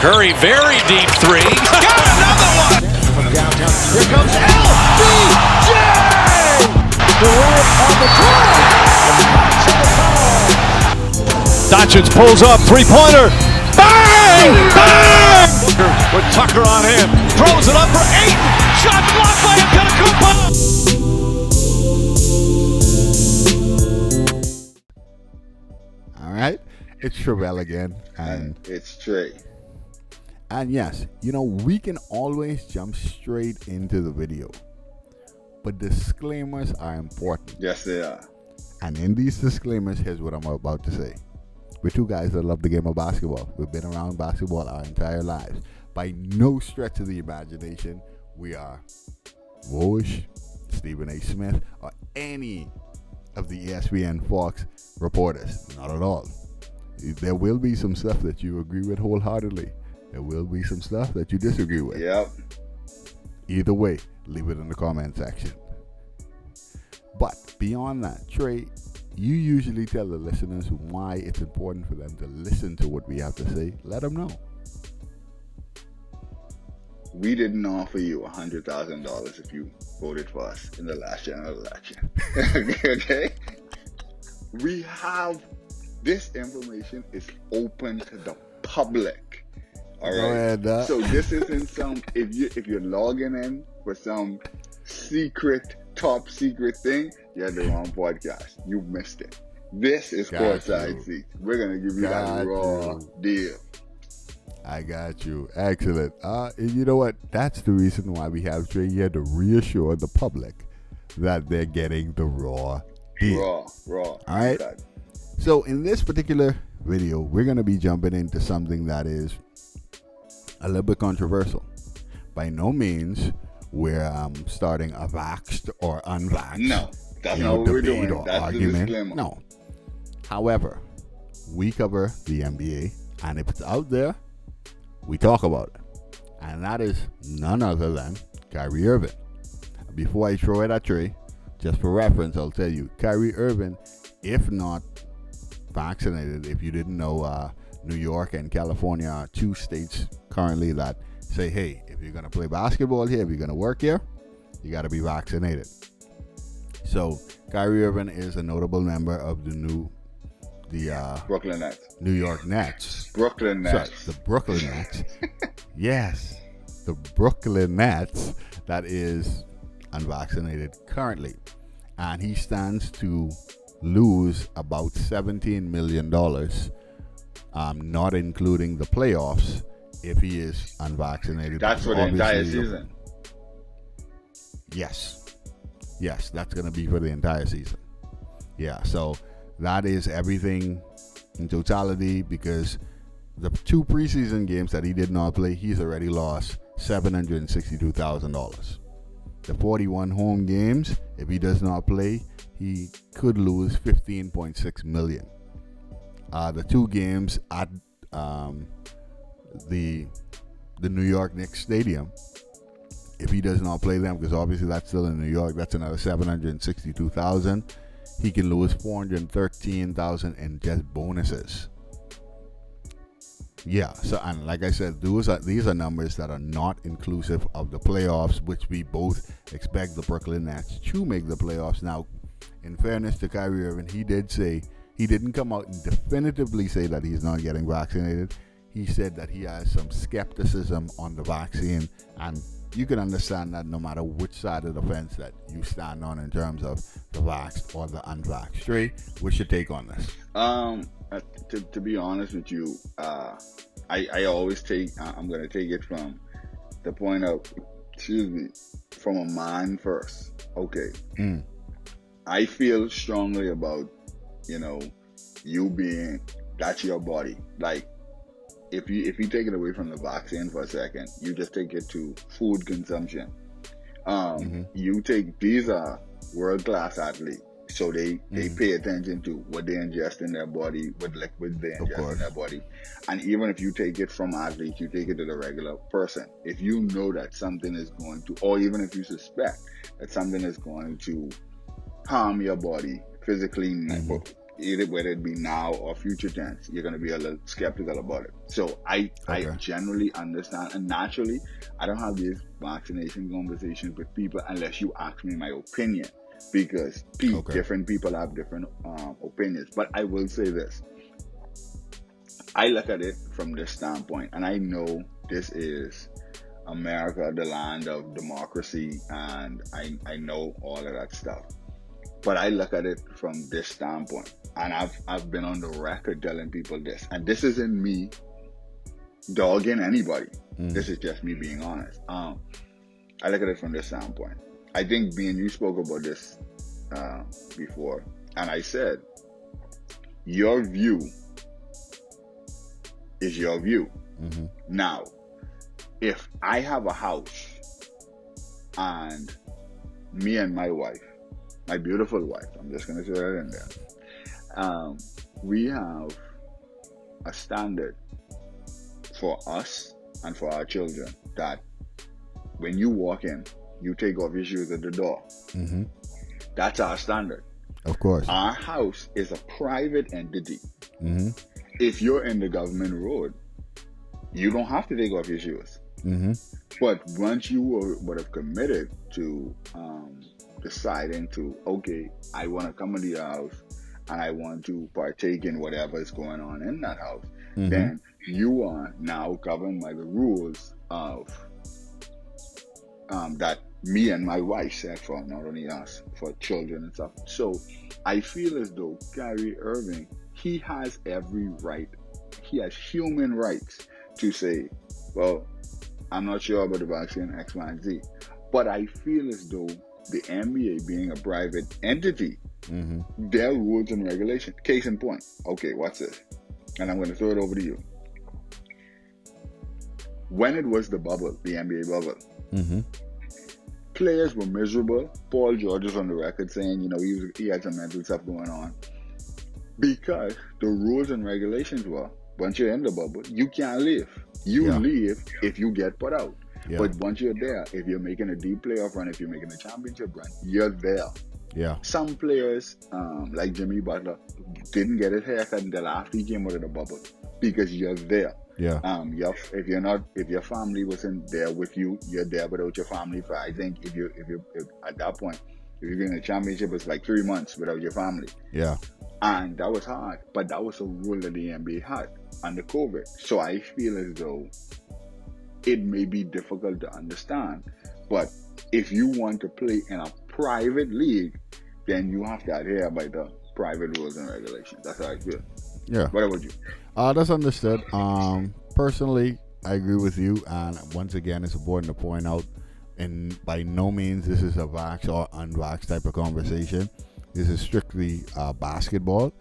Curry, very deep three. Got another one! From downtown, here comes LBJ! Durant on the drive! Doncic pulls up, three-pointer. Bang! Bang! With Tucker on him. Throws it up for Ayton. Shot blocked by Antetokounmpo. All right, it's Travell again, And it's Trey. and yes, you know, we can always jump straight into the video, but disclaimers are important. Yes, they are. And in these disclaimers, here's what I'm about to say. We're two guys that love the game of basketball. We've been around basketball our entire lives. By no stretch of the imagination, we are Woj, Stephen A. Smith, or any of the ESPN Fox reporters. Not at all. There will be some stuff that you agree with wholeheartedly. There will be some stuff that you disagree with. Yep. Either way, leave it in the comment section. But beyond that, Trey, you usually tell the listeners why it's important for them to listen to what we have to say. Let them know. We didn't offer you $100,000 if you voted for us in the last general election. Okay? We have this information is open to the public. All Go right. ahead, So this isn't some if you're logging in for some secret, top secret thing, you had the wrong podcast. You missed it. This is Got Courtside you. Seats. We're gonna give you Got that raw you. deal. I got you. Excellent. And you know what? That's the reason why we have Trey here, to reassure the public that they're getting the raw deal. Raw. All right. Okay. So in this particular video, we're going to be jumping into something that is a little bit controversial. By no means we're starting a vaxxed or unvaxxed. No, that's not what we're debate doing. or That's argument. the disclaimer. No. However, we cover the NBA, and if it's out there, we talk about it. And that is none other than Kyrie Irving. Before I throw it at Trey, just for reference, I'll tell you, Kyrie Irving, if not vaccinated, if you didn't know, New York and California are two states currently that say, hey, if you're going to play basketball here, if you're going to work here, you got to be vaccinated. So Kyrie Irving is a notable member of the Brooklyn Nets. New York Nets. Brooklyn Nets. Sorry, the Brooklyn Nets. Yes, the Brooklyn Nets, that is unvaccinated currently. And he stands to lose about $17 million, not including the playoffs, if he is unvaccinated. That's for the entire season. Yes, that's going to be for the entire season. Yeah, so that is everything in totality, because the two preseason games that he did not play, he's already lost $762,000. The 41 home games, if he does not play, he could lose $15.6 million. The two games at the New York Knicks Stadium, if he does not play them, because obviously that's still in New York, that's another $762,000. He can lose $413,000 in just bonuses. Yeah, so, and like I said, these are numbers that are not inclusive of the playoffs, which we both expect the Brooklyn Nets to make the playoffs. Now, in fairness to Kyrie Irving, he did say, he didn't come out and definitively say that he's not getting vaccinated. He said that he has some skepticism on the vaccine, and you can understand that no matter which side of the fence that you stand on in terms of the vaxxed or the unvaxxed. Trey, what's your take on this? To be honest with you, I always I'm going to take it from the point of, from a man first. Okay. I feel strongly about, you being, that's your body. Like, if you take it away from the vaccine for a second, you just take it to food consumption. These are world-class athletes. So they pay attention to what they ingest in their body, what liquids they ingest in their body. And even if you take it from athletes, you take it to the regular person. If you know that something is going to, or even if you suspect that something is going to harm your body physically, either whether it be now or future tense, you're going to be a little skeptical about it. So I generally understand, and naturally, I don't have these vaccination conversations with people unless you ask me my opinion, because different people have different opinions. But I will say this. I look at it from this standpoint, and I know this is America, the land of democracy, and I know all of that stuff. But I look at it from this standpoint, and I've been on the record telling people this, and this isn't me dogging anybody. This is just me being honest. I look at it from this standpoint. I think me and you spoke about this before, and I said, your view is your view. Now, if I have a house and me and my wife, my beautiful wife, I'm just going to throw that in there, we have a standard for us and for our children that when you walk in, you take off your shoes at the door. That's our standard. Of course. Our house is a private entity. If you're in the government road, you don't have to take off your shoes. But once you would have committed to deciding to, okay, I want to come into your house and I want to partake in whatever is going on in that house, then you are now governed by the rules of that me and my wife set for, not only us, for children and stuff. So I feel as though Kyrie Irving, he has every right, he has human rights to say, well, I'm not sure about the vaccine X, Y, and Z. But I feel as though the NBA being a private entity, their rules and regulations, case in point. Okay, watch this. And I'm going to throw it over to you. When it was the bubble, the NBA bubble, players were miserable. Paul George is on the record saying, he had some mental stuff going on. Because the rules and regulations were, once you're in the bubble, you can't leave. You leave if you get put out. But once you're there, if you're making a deep playoff run, if you're making a championship run, you're there. Some players, like Jimmy Butler, didn't get his haircut until after he came out of the bubble, because you're there. If your family wasn't there with you, you're there without your family for, I think, if at that point, if you're in a championship, it's like 3 months without your family. And that was hard, but that was a rule that the NBA had under COVID. So I feel as though it may be difficult to understand, but if you want to play in a private league, then you have to adhere by the private rules and regulations. That's how I feel. What about you? That's understood. Personally, I agree with you, and once again, it's important to point out, and by no means this is a vax or unvax type of conversation. This is strictly basketball.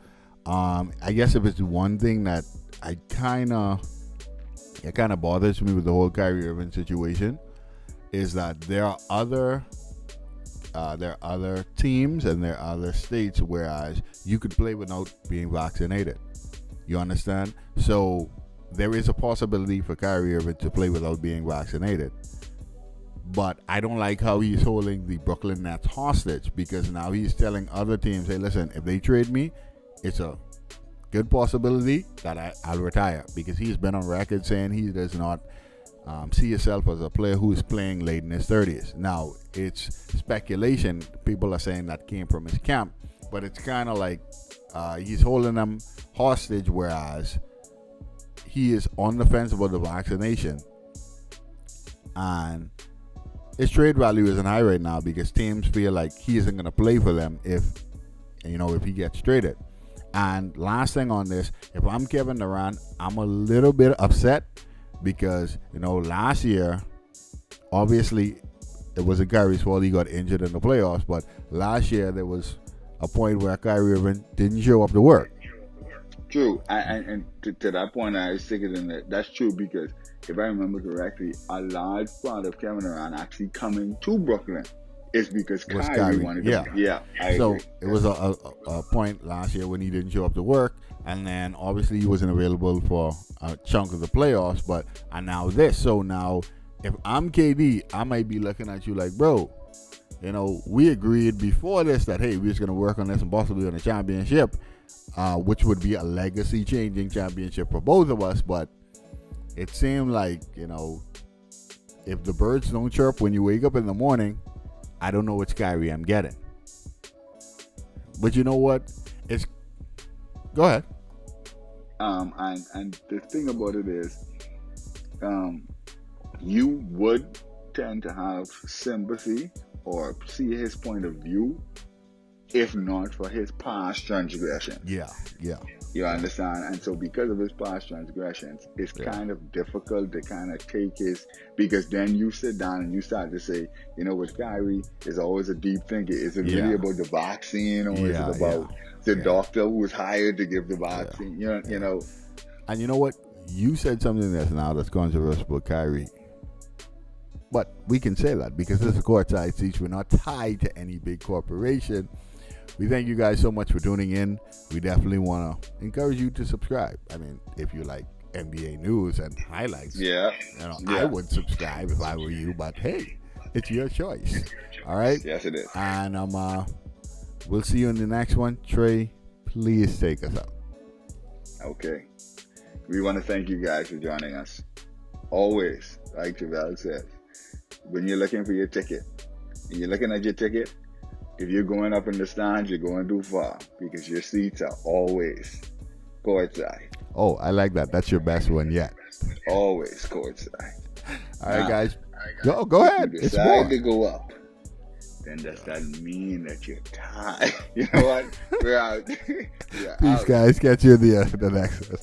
I guess if it's one thing that it kind of bothers me with the whole Kyrie Irving situation, is that there are other teams and there are other states whereas you could play without being vaccinated. You understand? So there is a possibility for Kyrie Irving to play without being vaccinated. But I don't like how he's holding the Brooklyn Nets hostage, because now he's telling other teams, hey, listen, if they trade me, it's a good possibility that I'll retire, because he's been on record saying he does not see himself as a player who is playing late in his 30s. Now, it's speculation. People are saying that came from his camp, but it's kind of like he's holding them hostage, whereas he is on the fence about the vaccination. And his trade value isn't high right now because teams feel like he isn't going to play for them if he gets traded. And last thing on this, if I'm Kevin Durant, I'm a little bit upset because, last year, obviously, it wasn't Kyrie's fault he got injured in the playoffs, but last year there was a point where Kyrie Irving didn't show up to work. True. And to that point, I stick it in there. That's true, because if I remember correctly, a large part of Kevin Durant actually coming to Brooklyn is because Kyrie wanted to. So it was a point last year when he didn't show up to work, and then obviously he wasn't available for a chunk of the playoffs, and now this. So now, if I'm KD, I might be looking at you like, bro, we agreed before this that, hey, we're just going to work on this and possibly win a championship. which would be a legacy-changing championship for both of us. But it seemed like, if the birds don't chirp when you wake up in the morning, I don't know which Kyrie I'm getting. But you know what? Go ahead. And the thing about it is, you would tend to have sympathy or see his point of view, if not for his past transgressions. Yeah. You understand? And so because of his past transgressions, it's kind of difficult to kind of take his, because then you sit down and you start to say, with Kyrie, is always a deep thinking. Is it really about the vaccine, or is it about the doctor who was hired to give the vaccine? You know. And you know what? You said something that's controversial about Kyrie. But we can say that because this is Courtside Seats. We're not tied to any big corporation. We thank you guys so much for tuning in. We definitely want to encourage you to subscribe. I mean, if you like NBA news and highlights, I would subscribe if I were you. But hey, it's your choice. All right? Yes, it is. And we'll see you in the next one. Trey, please take us out. Okay. We want to thank you guys for joining us. Always, like Javel says, when you're looking for your ticket, and you're looking at your ticket, if you're going up in the stands, you're going too far, because your seats are always courtside. Oh, I like that. That's your best one yet. Always courtside. All right, guys. Go ahead. If you decide to go up, then does that mean that you're tied? You know what? We're out. Peace, guys. Catch you in the next one.